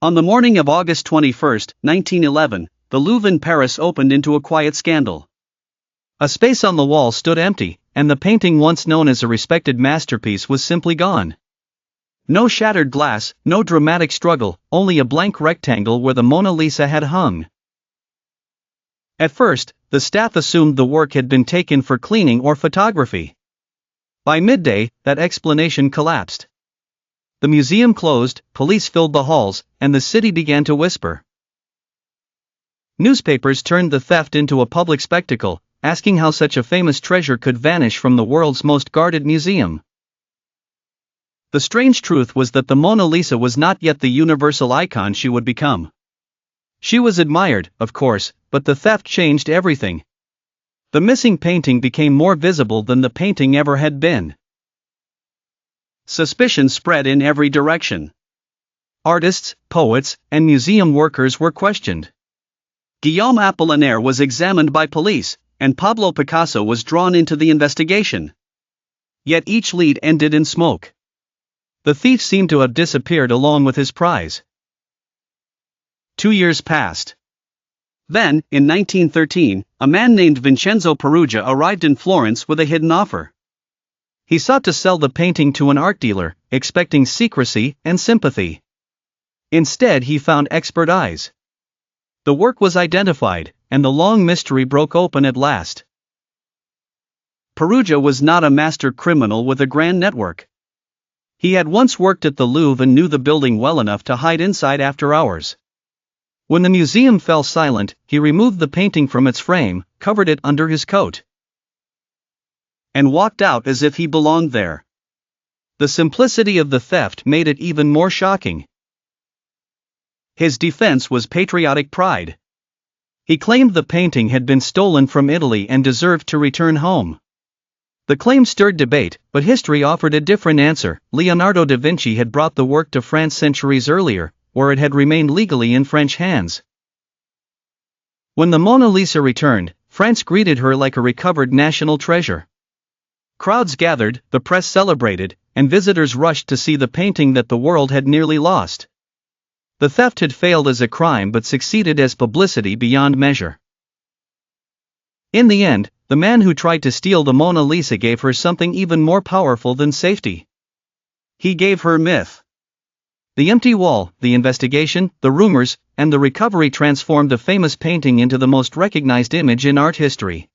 On the morning of August 21, 1911, the Louvre in Paris opened into a quiet scandal. A space on the wall stood empty, and the painting once known as a respected masterpiece was simply gone. No shattered glass, no dramatic struggle, only a blank rectangle where the Mona Lisa had hung. At first, the staff assumed the work had been taken for cleaning or photography. By midday, that explanation collapsed. The museum closed, police filled the halls, and the city began to whisper. Newspapers turned the theft into a public spectacle, asking how such a famous treasure could vanish from the world's most guarded museum. The strange truth was that the Mona Lisa was not yet the universal icon she would become. She was admired, of course, but the theft changed everything. The missing painting became more visible than the painting ever had been. Suspicion spread in every direction. Artists, poets, and museum workers were questioned. Guillaume Apollinaire was examined by police, and Pablo Picasso was drawn into the investigation. Yet each lead ended in smoke. The thief seemed to have disappeared along with his prize. 2 years passed. Then, in 1913, a man named Vincenzo Peruggia arrived in Florence with a hidden offer. He sought to sell the painting to an art dealer, expecting secrecy and sympathy. Instead, he found expert eyes. The work was identified, and the long mystery broke open at last. Peruggia was not a master criminal with a grand network. He had once worked at the Louvre and knew the building well enough to hide inside after hours. When the museum fell silent, he removed the painting from its frame, covered it under his coat, and walked out as if he belonged there. The simplicity of the theft made it even more shocking. His defense was patriotic pride. He claimed the painting had been stolen from Italy and deserved to return home. The claim stirred debate, but history offered a different answer. Leonardo da Vinci had brought the work to France centuries earlier, where it had remained legally in French hands. When the Mona Lisa returned, France greeted her like a recovered national treasure. Crowds gathered, the press celebrated, and visitors rushed to see the painting that the world had nearly lost. The theft had failed as a crime but succeeded as publicity beyond measure. In the end, the man who tried to steal the Mona Lisa gave her something even more powerful than safety. He gave her myth. The empty wall, the investigation, the rumors, and the recovery transformed a famous painting into the most recognized image in art history.